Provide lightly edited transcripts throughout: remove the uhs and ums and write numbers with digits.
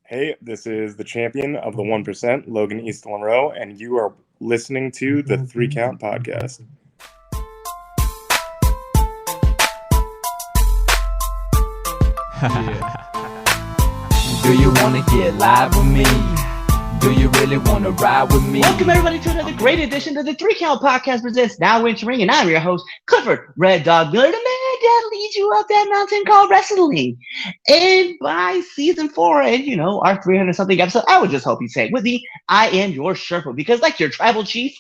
Hey, this is the champion of the 1%, Logan East Monroe, and you are listening to the Three Count Podcast. Do you wanna get live with me? Do you really wanna ride with me? Welcome everybody to another great edition of the Three Count Podcast presents Now Entering, and I'm your host, Clifford Red Dog Miller, the man that leads you up that mountain called wrestling. And by season 4, and our 300 something episode, I would just hope you say it with me, I am your Sherpa, because like your tribal chief,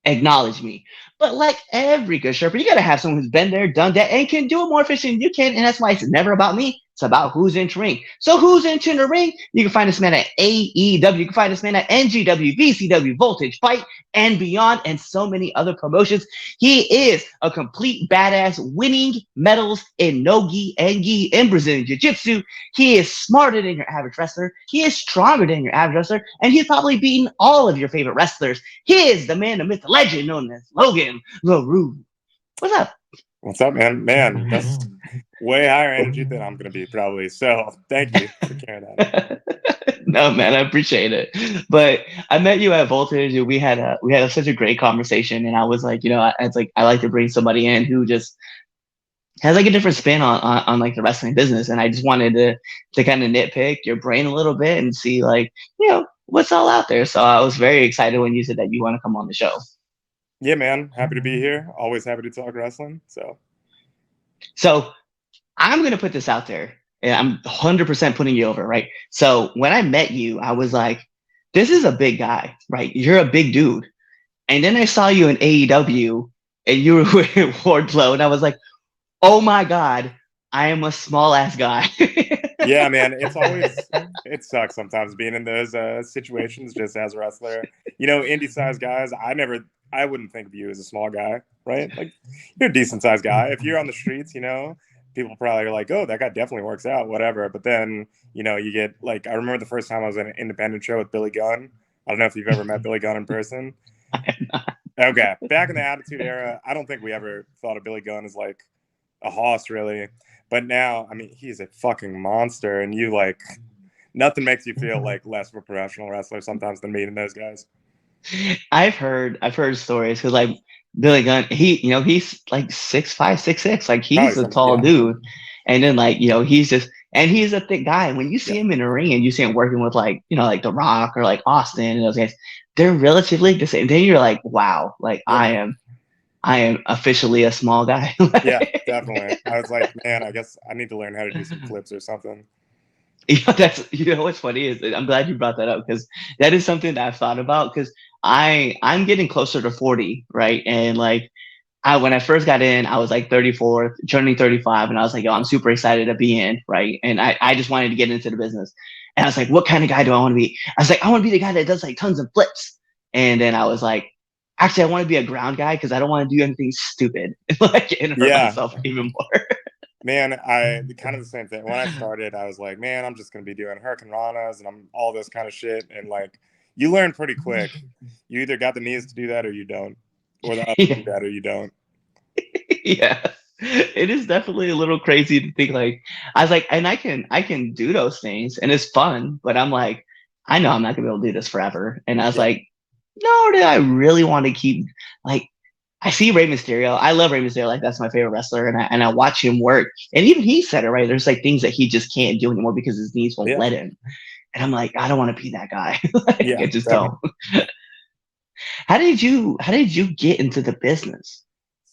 acknowledge me. But like every good Sherpa, you gotta have someone who's been there, done that, and can do it more efficient than you can. And that's why it's never about me. It's about who's entering. So who's entering the ring? You can find this man at AEW. You can find this man at NGW, VCW, Voltage, Fight, and Beyond, and so many other promotions. He is a complete badass, winning medals in no-gi and gi in Brazilian Jiu-Jitsu. He is smarter than your average wrestler. He is stronger than your average wrestler, and he's probably beaten all of your favorite wrestlers. He is the man, the myth, the legend, known as Logan LaRue. What's up? What's up, man? Man, that's way higher energy than I'm going to be, probably. So thank you for carrying that. No, man, I appreciate it. But I met you at Voltage, and we had such a great conversation. And I was like, I like to bring somebody in who just has like a different spin on like the wrestling business. And I just wanted to kind of nitpick your brain a little bit and see like, what's all out there. So I was very excited when you said that you want to come on the show. Yeah, man. Happy to be here. Always happy to talk wrestling. So I'm going to put this out there, and I'm 100% putting you over, right? So when I met you, I was like, this is a big guy, right? You're a big dude. And then I saw you in AEW, and you were wearing Wardlow, and I was like, oh my God, I am a small ass guy. Yeah, man. It sucks sometimes being in those situations just as a wrestler. Indie sized guys, I wouldn't think of you as a small guy, right? Like, you're a decent sized guy. If you're on the streets, people probably are like, oh, that guy definitely works out, whatever. But then, you get like, I remember the first time I was in an independent show with Billy Gunn. I don't know if you've ever met Billy Gunn in person. Okay. Back in the Attitude Era, I don't think we ever thought of Billy Gunn as like a hoss, really. But now, I mean, he's a fucking monster, and nothing makes you feel like less of a professional wrestler sometimes than meeting those guys. I've heard stories because like Billy Gunn, he's like 6'5", 6'6", like he's a tall dude, and then like he's a thick guy. And when you see him in the ring and you see him working with like like The Rock or like Austin and those guys, they're relatively the same. Then you're like, wow, like I am officially a small guy. Yeah, definitely. I was like, man, I guess I need to learn how to do some flips or something. That's what's funny is I'm glad you brought that up because that is something that I've thought about because I'm getting closer to 40, right? And like when I first got in, I was like 34, turning 35, and I was like, yo, I'm super excited to be in, right? And I just wanted to get into the business. And I was like, what kind of guy do I want to be? I was like, I want to be the guy that does like tons of flips. And then I was like, actually, I want to be a ground guy because I don't want to do anything stupid like and hurt myself even more. Man, I kind of the same thing. When I started, I was like, man, I'm just going to be doing Hurricane Ranas and I'm all this kind of shit. And like, you learn pretty quick. You either got the knees to do that or you don't, or the ups to do that or you don't. Yeah, it is definitely a little crazy to think like, I was like, and I can do those things and it's fun, but I'm like, I know I'm not going to be able to do this forever. And I was like, no, do I really want to keep like, I see Rey Mysterio. I love Rey Mysterio. Like that's my favorite wrestler, and I watch him work. And even he said it right. There's like things that he just can't do anymore because his knees won't let him. And I'm like, I don't want to be that guy. I just don't. How did you get into the business?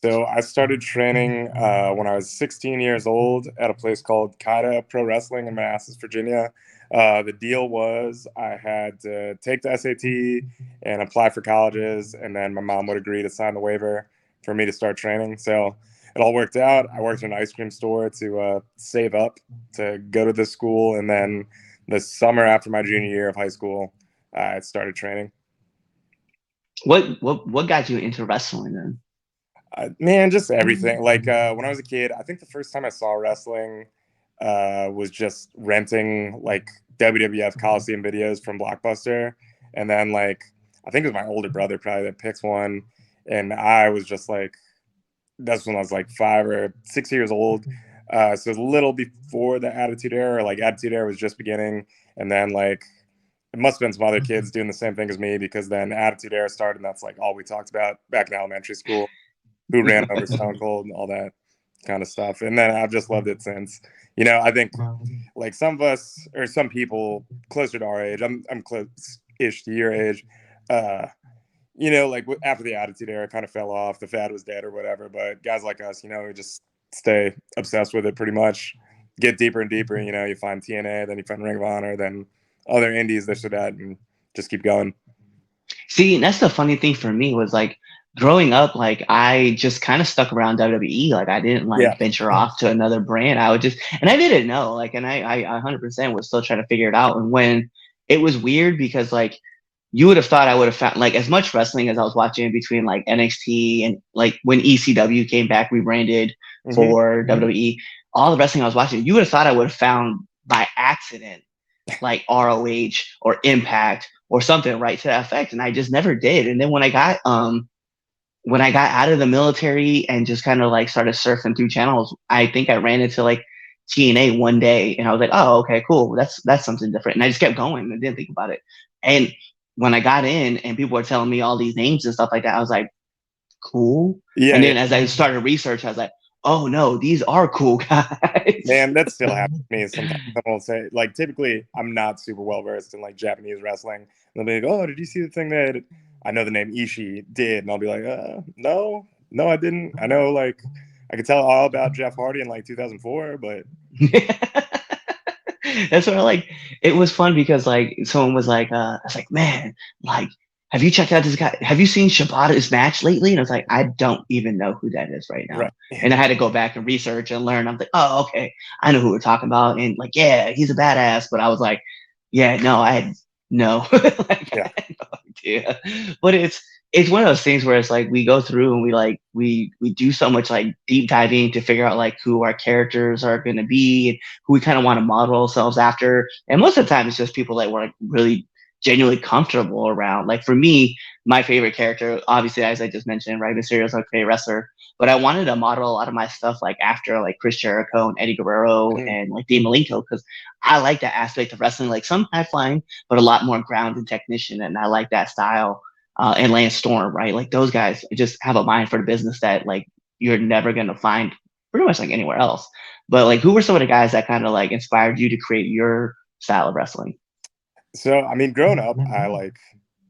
So I started training when I was 16 years old at a place called Kaida Pro Wrestling in Manassas, Virginia. The deal was I had to take the SAT and apply for colleges, and then my mom would agree to sign the waiver for me to start training. So it all worked out. I worked in an ice cream store to save up to go to this school, and then the summer after my junior year of high school, I started training. What got you into wrestling then? Man, just everything. Like when I was a kid, I think the first time I saw wrestling was just renting like WWF Coliseum videos from Blockbuster. And then like, I think it was my older brother probably that picked one. And I was just like, that's when I was like 5 or 6 years old. So it was a little before the Attitude Era. Like Attitude Era was just beginning, and then like it must have been some other kids doing the same thing as me, because then Attitude Era started, and that's like all we talked about back in elementary school. Who ran over Stone Cold and all that kind of stuff. And then I've just loved it since. You know, I think like some of us, or some people closer to our age, I'm close-ish to your age, you know, like after the Attitude Era kind of fell off, the fad was dead or whatever. But guys like us, you know, we just stay obsessed with it pretty much, get deeper and deeper. You know, you find TNA, then you find Ring of Honor, then other indies, this or that, and just keep going. See, that's the funny thing for me was like growing up, like I just kind of stuck around WWE. Like I didn't like venture off to another brand. I would just, and I didn't know, like, and I 100% was still trying to figure it out. And when it was weird because like you would have thought I would have found like as much wrestling as I was watching between like NXT and like when ECW came back rebranded for WWE, all the wrestling I was watching, you would have thought I would have found by accident like ROH or Impact or something right to that effect, and I just never did. And then when I got out of the military and just kind of like started surfing through channels, I think I ran into like TNA one day, and I was like, oh, okay, cool, that's something different. And I just kept going and didn't think about it. And when I got in and people were telling me all these names and stuff like that, I was like, cool. Yeah. And then as I started research, I was like, oh no, these are cool guys. Man, that still happens to me sometimes. Someone will say, like, typically I'm not super well versed in like Japanese wrestling. And they'll be like, oh, did you see the thing that I know the name Ishii did? And I'll be like, no, I didn't. I know, like, I could tell all about Jeff Hardy in like 2004, but that's what I like. It was fun because like someone was like, I was like, man, like, have you checked out this guy? Have you seen Shibata's match lately? And I was like, I don't even know who that is right now. Right. And I had to go back and research and learn. I'm like, oh, okay, I know who we're talking about. And like, yeah, he's a badass. But I was like, yeah, no, I had no, like, I had no idea. But it's one of those things where it's like we go through and we do so much like deep diving to figure out like who our characters are going to be and who we kind of want to model ourselves after. And most of the time, it's just people that we're like really genuinely comfortable around. Like for me, my favorite character, obviously, as I just mentioned, Rey Mysterio is my favorite wrestler, but I wanted to model a lot of my stuff like after like Chris Jericho and Eddie Guerrero and like Dean Malenko, because I like that aspect of wrestling, like some high flying, but a lot more grounded technician, and I like that style. And Lance Storm, right? Like those guys just have a mind for the business that like you're never gonna find pretty much like anywhere else. But like, who were some of the guys that kind of like inspired you to create your style of wrestling? So, I mean, growing up, I like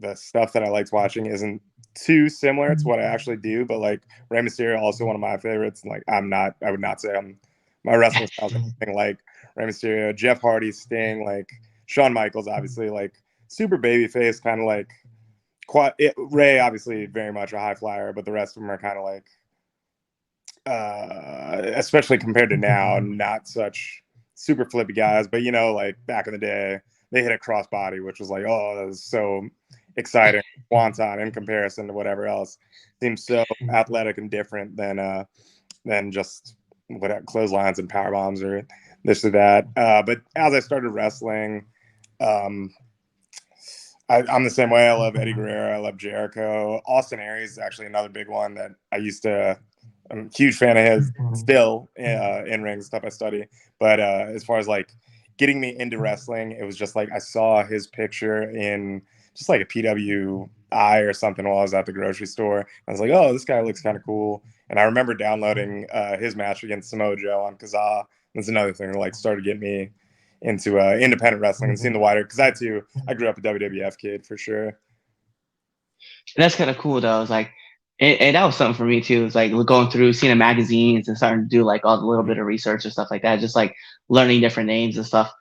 the stuff that I liked watching isn't too similar to what I actually do, but like Rey Mysterio, also one of my favorites. And like, I would not say my wrestling style is anything like Rey Mysterio, Jeff Hardy, Sting, like Shawn Michaels, obviously, like super babyface, kind of like Ray, obviously, very much a high flyer, but the rest of them are kind of like, especially compared to now, not such super flippy guys. But you know, like back in the day, they hit a crossbody, which was like, oh, that was so exciting. Swanton in comparison to whatever else seems so athletic and different than just whatever clotheslines and power bombs or this or that. But as I started wrestling, I'm the same way. I love Eddie Guerrero. I love Jericho. Austin Aries is actually another big one that I'm a huge fan of his still, in ring stuff I study. But as far as like getting me into wrestling, it was just like I saw his picture in just like a PWI or something while I was at the grocery store. I was like, oh, this guy looks kind of cool. And I remember downloading his match against Samoa Joe on Kazaa. That's another thing that like started getting me into independent wrestling and seeing the wider, because I grew up a WWF kid for sure. And that's kind of cool though. It's like, and that was something for me too. It's like going through, seeing the magazines and starting to do like all the little bit of research and stuff like that. Just like learning different names and stuff.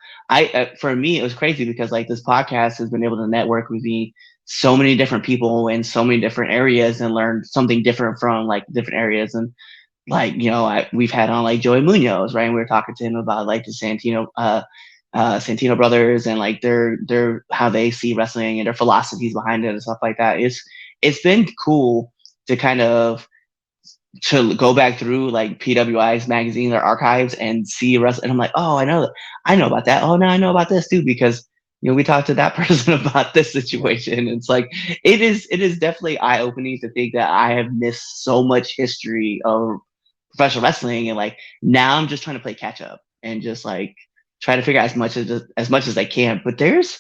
For me, it was crazy because like this podcast has been able to network with me so many different people in so many different areas and learn something different from like different areas. And like, you know, we've had on like Joey Munoz, right? And we were talking to him about like the Santino brothers and like their how they see wrestling and their philosophies behind it and stuff like that. It's been cool to kind of to go back through like PWI's magazines or archives and see wrestling. And I'm like, oh, I know about that. Oh, now I know about this too, because you know, we talked to that person about this situation. It's like, it is definitely eye-opening to think that I have missed so much history of professional wrestling, and like now I'm just trying to play catch up and just like try to figure out as much as I can. But there's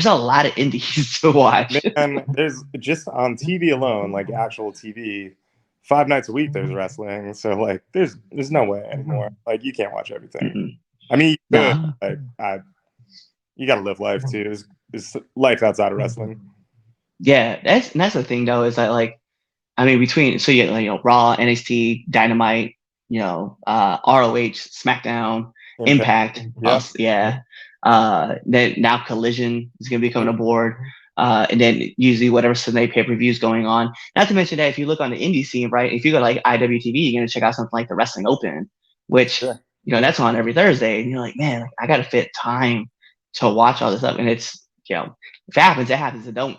a lot of indies to watch. Man, there's just on TV alone, like actual TV, 5 nights a week there's wrestling. So like there's no way anymore. Like you can't watch everything. Mm-mm. I mean, you could, No. like, you got to live life too. There's life outside of wrestling. Yeah, that's the thing though, is that like, I mean, between so you like, Raw, NXT, Dynamite, ROH, SmackDown, Impact, Yeah. then now Collision is going to be coming aboard, and then usually whatever Sunday pay-per-view is going on. Not to mention that if you look on the indie scene, right, if you go to like IWTV, you're going to check out something like the Wrestling Open, which that's on every Thursday, and you're like, man, like, I got to fit time to watch all this stuff, and it's if it happens, it happens. It don't,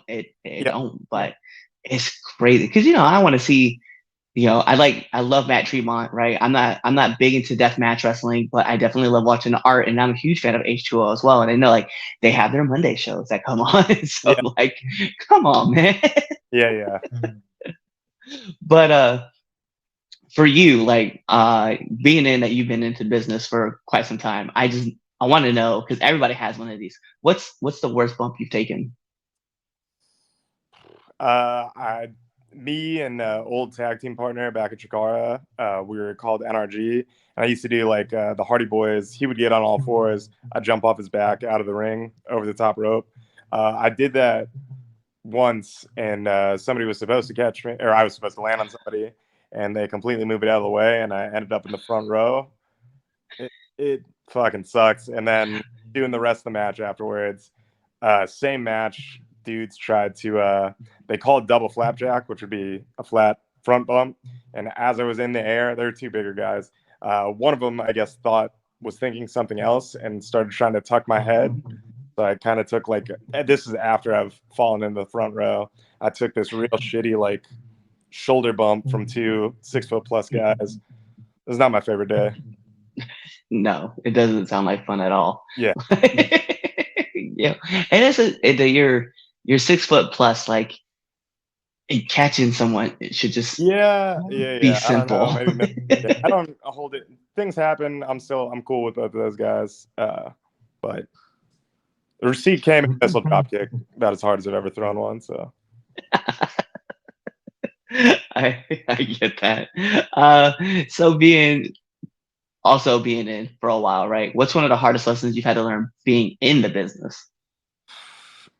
don't. But it's crazy because I want to see. I love Matt Tremont, right? I'm not big into deathmatch wrestling, but I definitely love watching the art, and I'm a huge fan of H2O as well. And I know like they have their Monday shows that come on, so like, come on, man. Yeah. But for you, like being in that you've been into business for quite some time, I want to know, because everybody has one of these. What's the worst bump you've taken? Me and old tag team partner back at Chikara, we were called NRG, and I used to do like the Hardy Boys. He would get on all fours. I'd jump off his back out of the ring over the top rope. I did that once, and somebody was supposed to catch me, or I was supposed to land on somebody, and they completely moved it out of the way, and I ended up in the front row. It fucking sucks. And then doing the rest of the match afterwards, same match, dudes tried to they called double flapjack, which would be a flat front bump, and as I was in the air, there were two bigger guys, one of them I guess was thinking something else and started trying to tuck my head. So I kind of took like, this is after I've fallen into the front row, I took this real shitty like shoulder bump from two 6-foot plus guys. It was not my favorite day. No, it doesn't sound like fun at all. Yeah. Yeah, and you're 6 foot plus, like catching someone, it should just be simple. I don't know, maybe I don't hold it. Things happen. I'm cool with both of those guys. But the receipt came in missile drop kick about as hard as I've ever thrown one. So I get that. So being in for a while, right? What's one of the hardest lessons you've had to learn being in the business?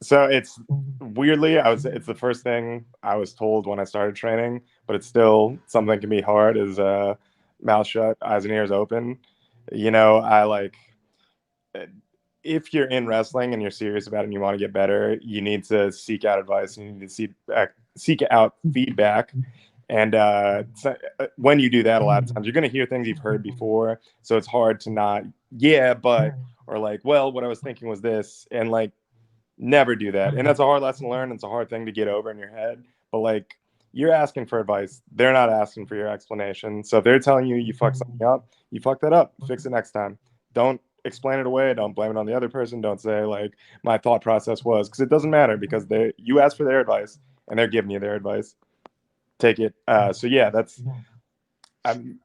So it's weirdly, it's the first thing I was told when I started training, but it's still something that can be hard, is mouth shut, eyes and ears open. I like, if you're in wrestling and you're serious about it and you want to get better, you need to seek out advice. You need to seek out feedback. And when you do that, a lot of times you're going to hear things you've heard before. So it's hard to not, or like, well, what I was thinking was this, and like, never do that. And that's a hard lesson to learn. It's a hard thing to get over in your head. But like, you're asking for advice. They're not asking for your explanation. So if they're telling you fucked something up, you fuck that up. Fix it next time. Don't explain it away. Don't blame it on the other person. Don't say like, my thought process was, because it doesn't matter, because you asked for their advice and they're giving you their advice. Take it. So yeah,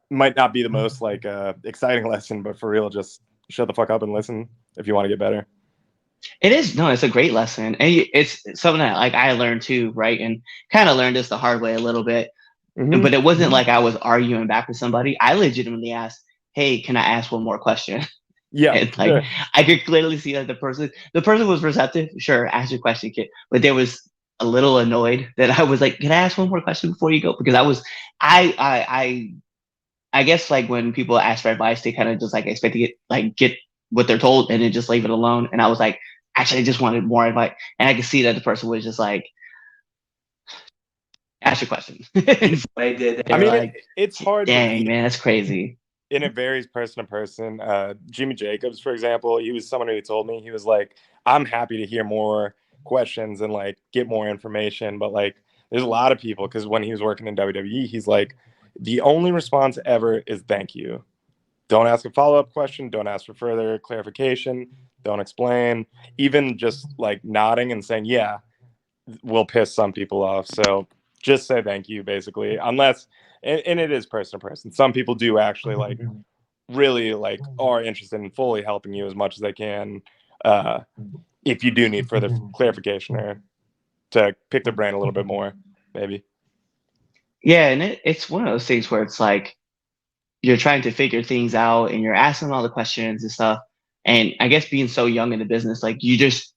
might not be the most like exciting lesson, but for real, just shut the fuck up and listen if you want to get better. It is. No, it's a great lesson. And it's something that like I learned too, right? And kind of learned this the hard way a little bit. Mm-hmm. But it wasn't like I was arguing back with somebody. I legitimately asked, hey, can I ask one more question? Yeah. And like, I could clearly see that the person was receptive. Sure, ask your question, kid. But there was a little annoyed that I was like, can I ask one more question before you go? Because I guess like when people ask for advice, they kind of just like expect to get what they're told and then just leave it alone. And I was like, actually, I just wanted more advice. And I could see that the person was just like, ask your question. So I did. I mean, like, it's hard. Dang, man, that's crazy. And it varies person to person. Jimmy Jacobs, for example, he was someone who told me, he was like, I'm happy to hear more questions and like get more information. But like, there's a lot of people, because when he was working in WWE, he's like, the only response ever is thank you. Don't ask a follow-up question. Don't ask for further clarification. Don't explain. Even just like nodding and saying, yeah, will piss some people off. So just say thank you, basically. Unless, and it is person to person. Some people do actually like really like are interested in fully helping you as much as they can. If you do need further clarification or to pick their brain a little bit more, maybe. Yeah, and it's one of those things where it's like you're trying to figure things out and you're asking all the questions and stuff. And I guess being so young in the business, like you just,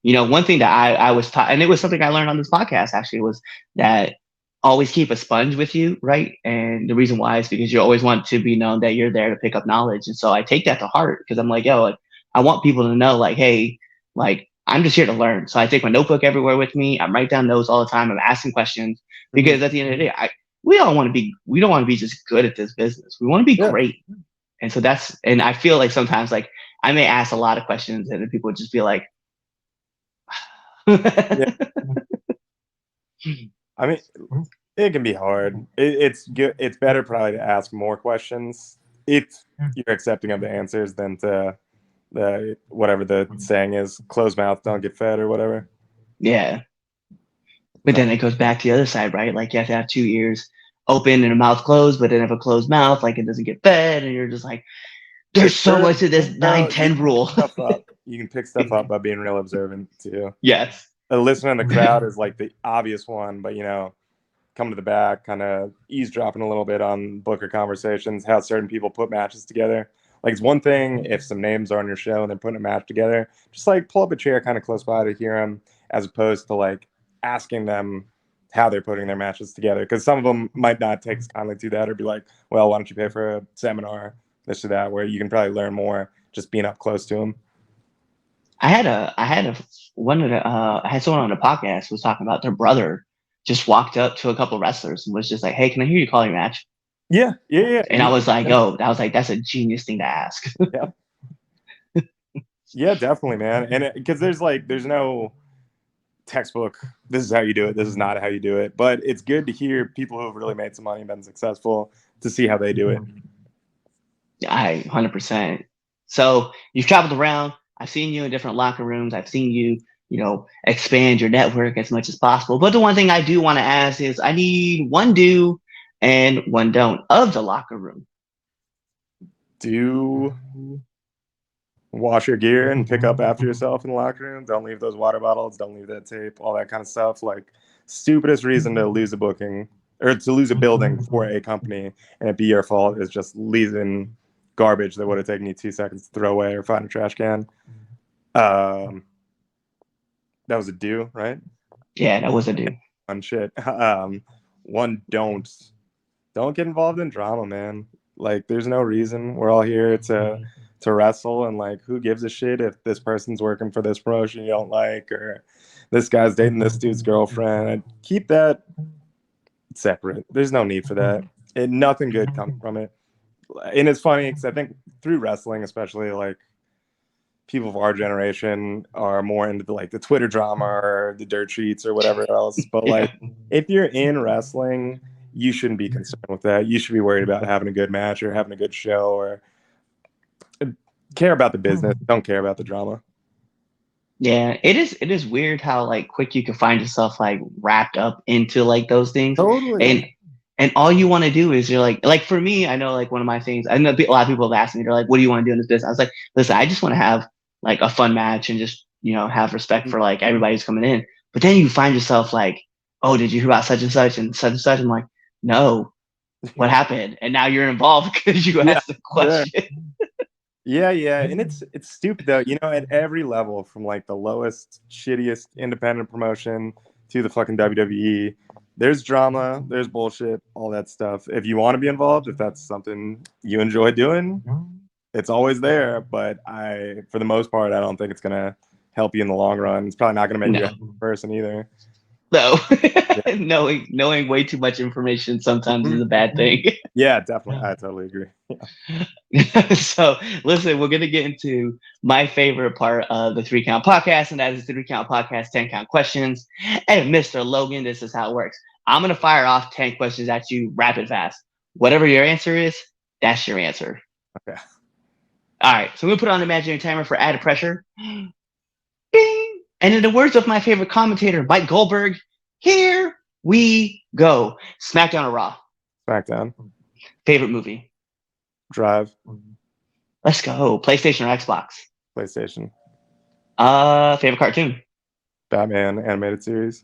one thing that I was taught, and it was something I learned on this podcast actually, was that always keep a sponge with you, right? And the reason why is because you always want to be known that you're there to pick up knowledge. And so I take that to heart because I'm like, yo, like, I want people to know, like, hey, like, I'm just here to learn. So I take my notebook everywhere with me. I'm writing down notes all the time. I'm asking questions because at the end of the day, we don't want to be just good at this business. We want to be great. And so and I feel like sometimes like I may ask a lot of questions and then people would just be like, I mean, it can be hard. It's good. It's better probably to ask more questions if you're accepting of the answers than to whatever the saying is, closed mouth don't get fed or whatever. Yeah. But then it goes back to the other side, right? Like you have to have 2 ears open and a mouth closed, but then if a closed mouth, like it doesn't get fed, and you're just like, there's so much to this 9-10 rule. You can pick stuff up by being real observant too. Yes. Listening to the crowd is like the obvious one, but come to the back, kind of eavesdropping a little bit on Booker conversations, how certain people put matches together. Like it's one thing if some names are on your show and they're putting a match together, just like pull up a chair kind of close by to hear them, as opposed to like asking them how they're putting their matches together. Because some of them might not take as kindly to that or be like, well, why don't you pay for a seminar, this or that, where you can probably learn more just being up close to them. I had someone on the podcast who was talking about their brother just walked up to a couple wrestlers and was just like, hey, can I hear you call your match? Yeah. And I was like, that's a genius thing to ask. Yeah, definitely, man. And because there's no textbook, this is how you do it, this is not how you do it. But it's good to hear people who have really made some money and been successful to see how they do it. 100%. So you've traveled around. I've seen you in different locker rooms. I've seen you, expand your network as much as possible. But the one thing I do want to ask is I need one do and one don't of the locker room. Do wash your gear and pick up after yourself in the locker room. Don't leave those water bottles. Don't leave that tape, all that kind of stuff. Like, stupidest reason to lose a booking or to lose a building for a company and it be your fault is just leaving garbage that would have taken you 2 seconds to throw away or find a trash can. That was a do, right? Yeah, that was a do. One shit. One, don't get involved in drama, man. Like, there's no reason. We're all here to wrestle, and like, who gives a shit if this person's working for this promotion you don't like, or this guy's dating this dude's girlfriend. I'd keep that separate. There's no need for that. And nothing good comes from it. And it's funny because I think through wrestling, especially, like, people of our generation are more into the Twitter drama or the dirt sheets or whatever else. But like, if you're in wrestling, you shouldn't be concerned with that. You should be worried about having a good match or having a good show, or care about the business. Don't care about the drama. Yeah, it is weird how like quick you can find yourself like wrapped up into like those things. Totally. And all you want to do is you're like for me, I know like one of my things, I know a lot of people have asked me, they're like, what do you want to do in this business? I was like, listen, I just want to have like a fun match and just, have respect for like everybody who's coming in. But then you find yourself like, oh, did you hear about such and such and such and such? I'm like, no, what happened? And now you're involved because you asked the question. Yeah. And it's stupid though, at every level, from like the lowest, shittiest independent promotion to the fucking WWE. There's drama, there's bullshit, all that stuff. If you want to be involved, if that's something you enjoy doing, it's always there. But for the most part, I don't think it's gonna help you in the long run. It's probably not gonna make you a happy person either. No, knowing way too much information sometimes is a bad thing. Yeah, definitely. I totally agree. Yeah. So listen, we're gonna get into my favorite part of the 3 Count Podcast, and that is the 3 Count Podcast 10 count questions. And Mr. Logan, this is how it works. I'm gonna fire off 10 questions at you rapid fast. Whatever your answer is, that's your answer. Okay. All right. So we're gonna put on an imaginary timer for added pressure. Bing! And in the words of my favorite commentator, Mike Goldberg, here We go. SmackDown or Raw? SmackDown. Favorite movie? Drive. Let's go. PlayStation or Xbox? PlayStation. Favorite cartoon? Batman animated series.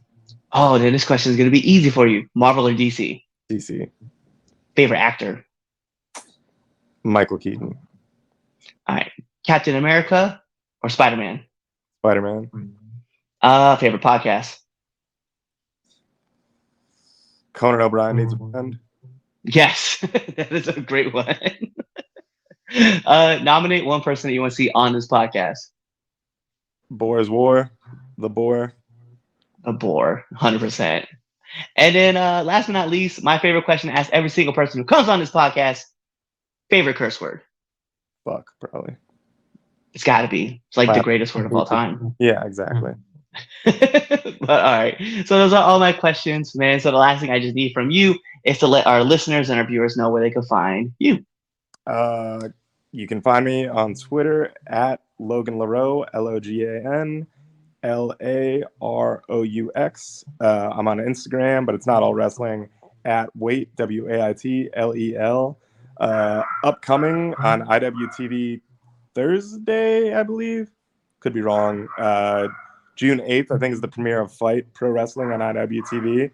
Oh, then this question is going to be easy for you. Marvel or DC? DC. Favorite actor? Michael Keaton. All right. Captain America or Spider-Man? Spider-Man. Favorite podcast? Conan O'Brien Needs a Friend. Yes, that is a great one. Nominate one person that you want to see on this podcast. Boar's War. The Boar. A bore, 100%. And then last but not least, my favorite question to ask every single person who comes on this podcast, favorite curse word? Fuck, probably. It's got to be. It's like the greatest word of all time. Yeah, exactly. But all right. So those are all my questions, man. So the last thing I just need from you is to let our listeners and our viewers know where they can find you. You can find me on Twitter at Logan LaRoux, LOGAN LAROUX. I'm on Instagram, but it's not all wrestling, at Wait, WAITLEL. Upcoming on IWTV Thursday, I believe. Could be wrong. June 8th, I think, is the premiere of Fight Pro Wrestling on IWTV.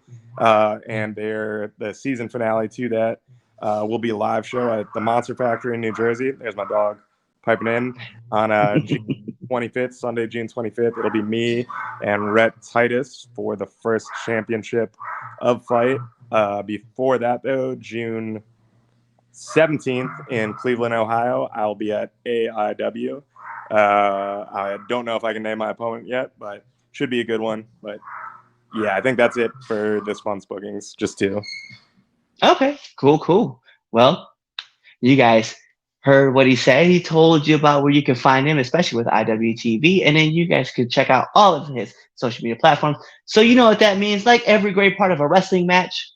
And the season finale to that will be a live show at the Monster Factory in New Jersey. There's my dog piping in on June 25th, Sunday, June 25th. It'll be me and Rhett Titus for the first championship of Fight. Before that, though, June 17th in Cleveland, Ohio, I'll be at AIW. I don't know if I can name my opponent yet, but should be a good one. But yeah, I think that's it for this month's bookings. Just two. Okay, cool. Well, you guys heard what he said. He told you about where you can find him, especially with IWTV, and then you guys could check out all of his social media platforms. So you know what that means. Like every great part of a wrestling match,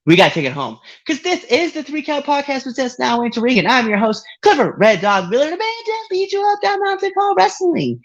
we got to take it home. Because this is the 3 Count Podcast Presents Now Enter Ring, and I'm your host, Clifford Red Dog Miller, the man just leads you up that mountain called wrestling.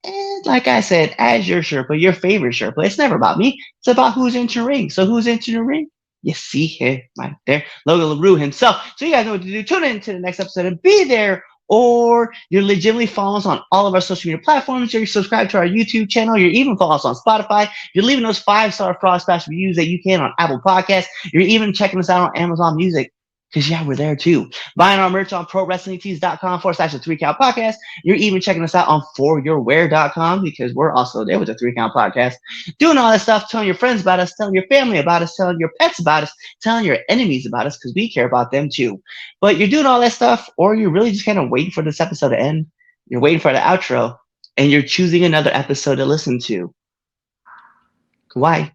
And like I said, as your Sherpa, your favorite Sherpa, it's never about me. It's about who's entering the ring. So who's entering the ring? You see him right there, Logan LaRoux himself. So you guys know what to do. Tune in to the next episode and be there. Or you're legitimately following us on all of our social media platforms. You're subscribed to our YouTube channel. You're even following us on Spotify. You're leaving those 5-star Frost Splash reviews that you can on Apple Podcasts. You're even checking us out on Amazon Music. Because, yeah, we're there too. Buying our merch on ProWrestlingTees.com/the 3 Count Podcast. You're even checking us out on ForYourWear.com because we're also there with the 3 Count Podcast. Doing all that stuff, telling your friends about us, telling your family about us, telling your pets about us, telling your enemies about us because we care about them too. But you're doing all that stuff, or you're really just kind of waiting for this episode to end. You're waiting for the outro, and you're choosing another episode to listen to. Why?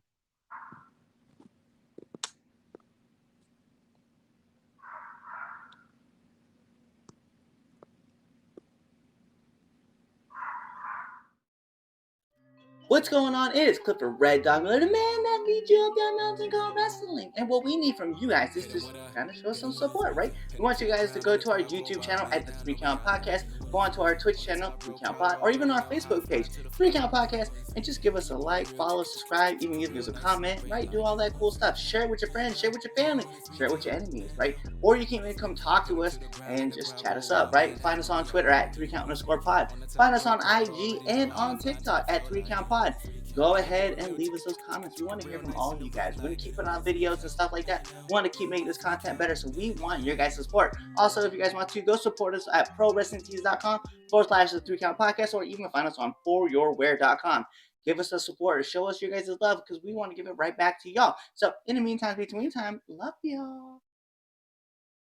What's going on? It is Clifford Red Dog Miller, the man that leads you up that mountain called wrestling. And what we need from you guys is to kind of show some support, right? We want you guys to go to our YouTube channel at the 3 Count Podcast, go on to our Twitch channel, 3 Count Pod, or even our Facebook page, 3 Count Podcast, and just give us a like, follow, subscribe, even give us a comment, right? Do all that cool stuff. Share it with your friends, share it with your family, share it with your enemies, right? Or you can even come talk to us and just chat us up, right? Find us on Twitter at 3count_pod. Find us on IG and on TikTok at 3 Count Pod. Go ahead and leave us those comments. We want to hear from all of you guys. We're going to keep putting on videos and stuff like that. We want to keep making this content better, so we want your guys' support. Also, if you guys want to, go support us at ProWrestlingTees.com/the 3 Count Podcast, or even find us on ForYourWear.com. Give us the support. Show us your guys' love because we want to give it right back to y'all. So, in the meantime, between time, love y'all.